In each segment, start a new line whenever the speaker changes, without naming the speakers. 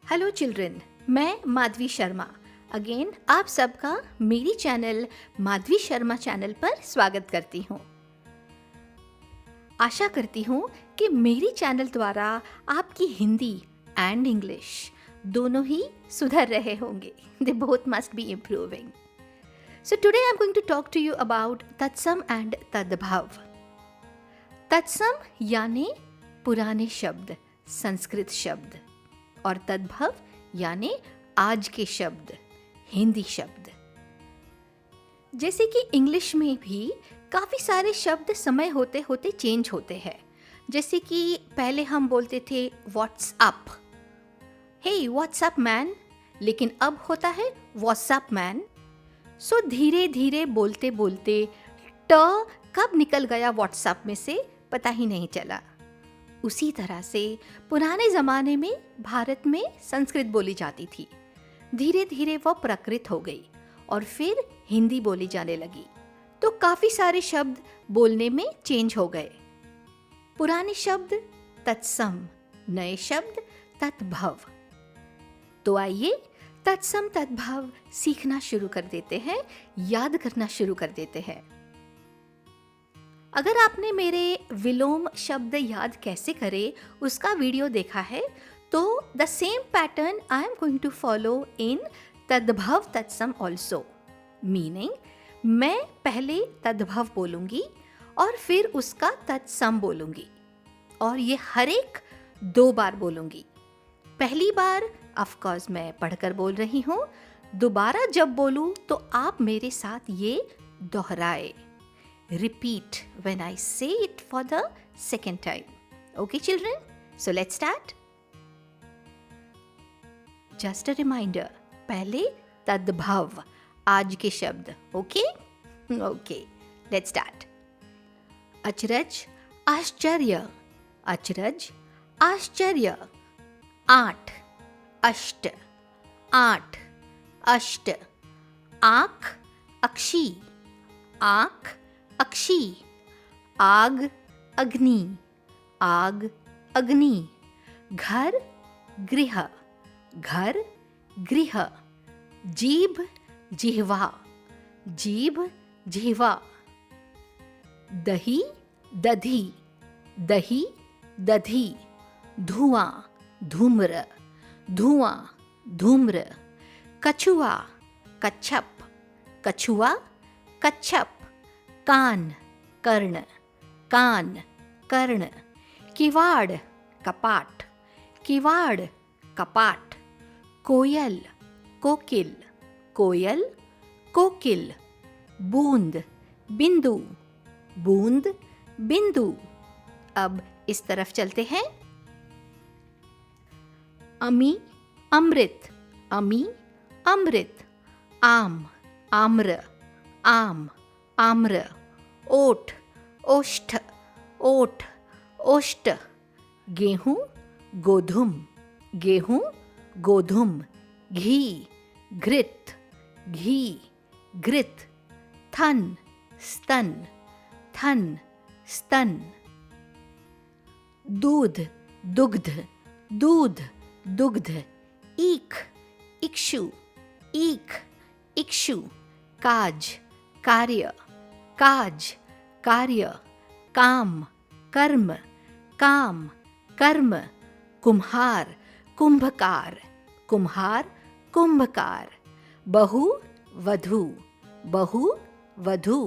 Hello children, मैं Madhavi Sharma again आप सबका मेरी चैनल माधवी शर्मा चैनल पर स्वागत करती हूँ। आशा करती हूँ कि मेरी चैनल द्वारा आपकी हिंदी एंड इंग्लिश दोनों ही सुधर रहे होंगे। They both must be improving. So today I am going to talk to you about tatsam and tadbhav. तत्सम यानी पुराने शब्द, संस्कृत शब्द, और तद्भव यानी आज के शब्द, हिंदी शब्द। जैसे कि इंग्लिश में भी काफ़ी सारे शब्द समय होते होते चेंज होते हैं। जैसे कि पहले हम बोलते थे व्हाट्सअप, हे व्हाट्सअप मैन, लेकिन अब होता है व्हाट्सअप मैन। सो धीरे धीरे बोलते बोलते ट कब निकल गया व्हाट्सअप में से पता ही नहीं चला। उसी तरह से पुराने ज़माने में भारत में संस्कृत बोली जाती थी। धीरे धीरे वह प्राकृत हो गई और फिर हिंदी बोली जाने लगी, तो काफ़ी सारे शब्द बोलने में चेंज हो गए। पुराने शब्द तत्सम, नए शब्द तद्भव। तो आइए तत्सम तद्भव सीखना शुरू कर देते हैं, याद करना शुरू कर देते हैं। अगर आपने मेरे विलोम शब्द याद कैसे करें उसका वीडियो देखा है, तो the same pattern I am going to follow in tadbhav tatsam also. Meaning, मैं पहले तद्भव बोलूंगी और फिर उसका तत्सम बोलूंगी, और ये हर एक 2 बार बोलूंगी। पहली बार ऑफकोर्स मैं पढ़कर बोल रही हूँ, दोबारा जब बोलूँ तो आप मेरे साथ ये दोहराए। Repeat when I say it for the second time. Okay, children? So let's start. Just a reminder, पहले तद्भव, आज के शब्द, okay? Okay, let's start. अचरज, आश्चर्य, अचरज, आश्चर्य। 8, अष्ट, 8, अष्ट। आँख, अक्षी, आँख, अक्षी। आग, अग्नि, आग, अग्नि। घर, गृह, घर, गृह। जीभ, जिह्वा, जीभ, जिह्वा। दही, दधी, दही, दधी। धुआं, धूम्र, धुआं, धूम्र। कछुआ, कच्छप, कछुआ, कच्छप। कान, कर्ण, कान, कर्ण। किवाड़, कपाट, किवाड़, कपाट। कोयल, कोकिल, कोयल, कोकिल। बूंद, बिंदु, बूंद, बिंदु। अब इस तरफ चलते हैं। अमी, अमृत, अमी, अमृत। आम, आम्र, आम, आम्र। ओठ, ओष्ठ, ओठ, ओष्ठ। गेहूं, गोधुम, गेहूं, गोधुम। घी, घृत, घी, घृत। थन, स्तन, थन, स्तन। दूध, दुग्ध, दूध, दुग्ध। ईख, इक्षु, ईख, इक्षु। काज, कार्य, काज, कार्य। काम, कर्म, काम, कर्म। कुम्हार, कुंभकार, कुम्हार, कुंभकार। बहु, वधू, बहु, वधू।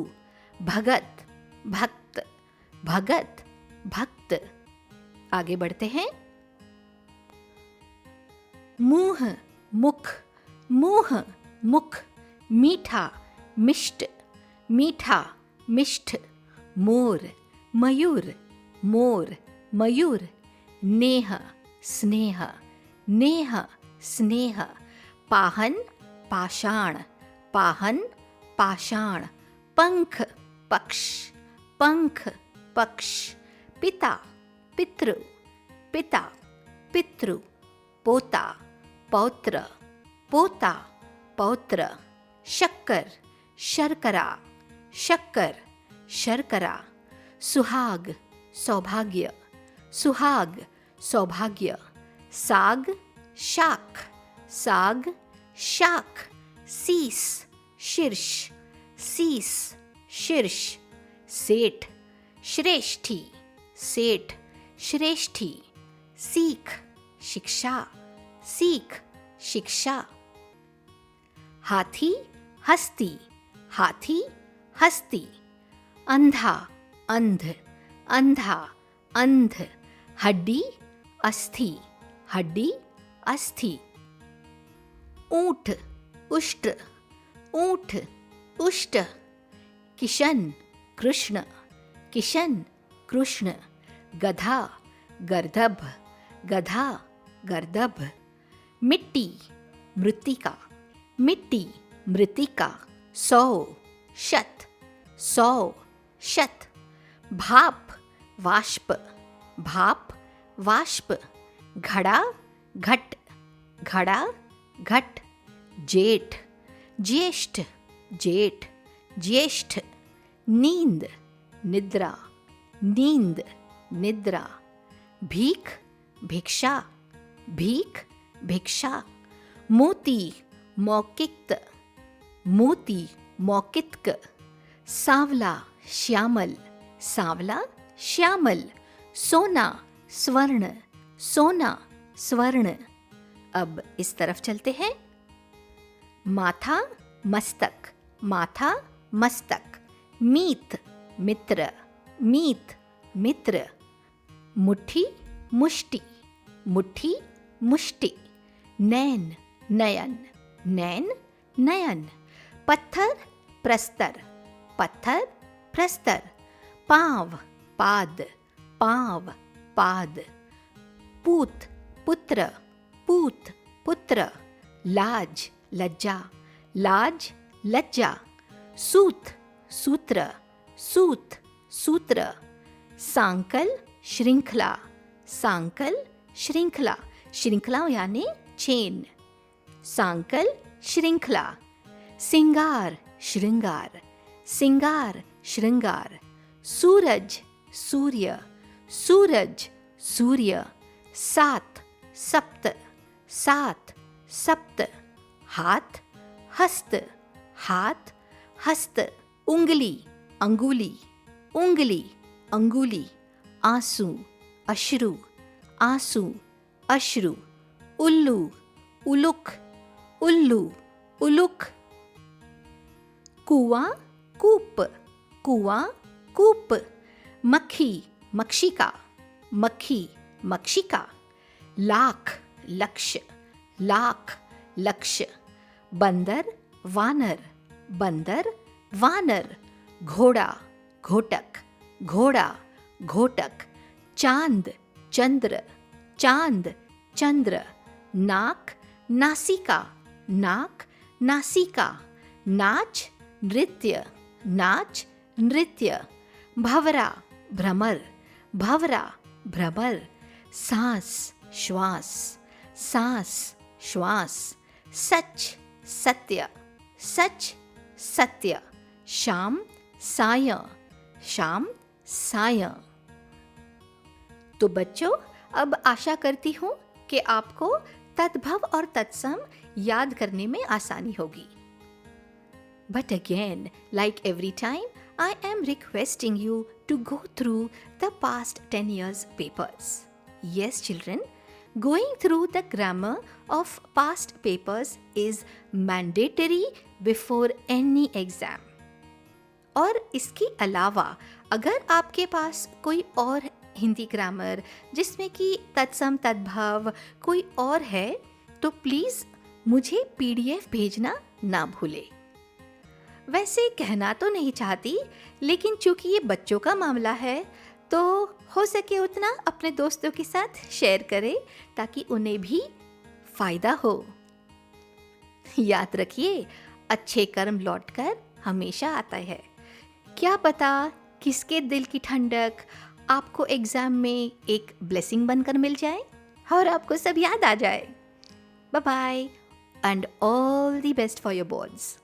भगत, भक्त, भगत, भक्त। आगे बढ़ते हैं। मुंह, मुख, मुंह, मुख। मीठा, मिष्ट, मीठा, मिष्ठ। मोर, मयूर, मोर, मयूर। नेह, स्नेह, नेह, स्नेह। पाहन, पाषाण, पाहन, पाषाण। पंख, पक्ष, पंख, पक्ष। पिता, पितृ, पिता, पितृ। पोता, पौत्र, पोता, पौत्र। शक्कर, शर्करा, शक्कर, शर्करा। सुहाग, सौभाग्य, सुहाग, सौभाग्य। साग, शाक, साग, शाक, शीस, शीर्ष, शीस, शीर्ष, सेठ, श्रेष्ठी, सेठ, श्रेष्ठी, सीख, शिक्षा, सीख, शिक्षा। हाथी, हस्ती, हाथी, हस्ती। अंधा, अंध, अंधा, अंध। हड्डी, अस्थि, हड्डी, अस्थि। ऊंट, उष्ट, ऊंट, उष्ट। किशन, कृष्ण, किशन, कृष्ण। गधा, गर्दभ, गधा, गर्दभ। मिट्टी, मृत्तिका, मिट्टी, मृत्तिका। 100, शत, 100, शत। भाप, वाष्प, भाप, वाष्प। घड़ा, घट, घड़ा, घट। जेठ, ज्येष्ठ, जेठ, ज्येष्ठ। नींद, निद्रा, नींद, निद्रा। भीख, भिक्षा, भीख, भिक्षा। मोती, मौकिक्त, मोती, मौकित्क। सांवला, श्यामल, सांवला, श्यामल। सोना, स्वर्ण, सोना, स्वर्ण। अब इस तरफ चलते हैं। माथा, मस्तक, माथा, मस्तक। मीत, मित्र, मीत, मित्र। मुट्ठी, मुष्टि, मुट्ठी, मुष्टि। नैन, नयन, नैन, नयन। पत्थर, प्रस्तर, पत्थर, प्रस्तर। पाँव, पाद, पाँव, पाद। पूत, पुत्र, पूत, पुत्र। लाज, लज्जा, लाज, लज्जा। सूत, सूत्र, सूत, सूत्र। सांकल, श्रृंखला, सांकल, श्रृंखला। श्रृंखला यानी चेन। सांकल, श्रृंखला। सिंगार, श्रृंगार, सिंगार, श्रृंगार। सूरज, सूर्य, सूरज, सूर्य। सात, सप्त, सात, सप्त। हाथ, हस्त, हाथ, हस्त। उंगली, अंगुली, उंगली, अंगुली। आंसू, अश्रु, आंसू, अश्रु। उल्लू, उलुक, उल्लू, उलुक। कुआं, कूप, कुआं, कूप। मक्खी, मक्षिका, मक्खी, मक्षिका। लाख, लक्ष्य, लाख, लक्ष्य। बंदर, वानर, बंदर, वानर। घोड़ा, घोटक, घोड़ा, घोटक। चांद, चंद्र, चांद, चंद्र। नाक, नासिका, नाक, नासिका। नाच, नृत्य, नाच, नृत्य। भंवरा, भ्रमर, भंवरा, भ्रमर। सांस, श्वास, सांस, श्वास। सच, सत्य, सच, सत्य। शाम, साय, शाम, साय। तो बच्चों, अब आशा करती हूँ कि आपको तद्भव और तत्सम याद करने में आसानी होगी। But again, like every time, I am requesting you to go through the past 10 years papers. Yes, children, going through the grammar of past papers is mandatory before any exam. और इसके अलावा अगर आपके पास कोई और हिंदी ग्रामर जिसमें कि तत्सम तद्भव कोई और है तो प्लीज़ मुझे PDF भेजना ना भूले। वैसे कहना तो नहीं चाहती, लेकिन चूंकि ये बच्चों का मामला है तो हो सके उतना अपने दोस्तों के साथ शेयर करें ताकि उन्हें भी फ़ायदा हो। याद रखिए, अच्छे कर्म लौटकर हमेशा आता है। क्या पता किसके दिल की ठंडक आपको एग्ज़ाम में एक ब्लेसिंग बनकर मिल जाए और आपको सब याद आ जाए। Bye bye and all the best for your boards.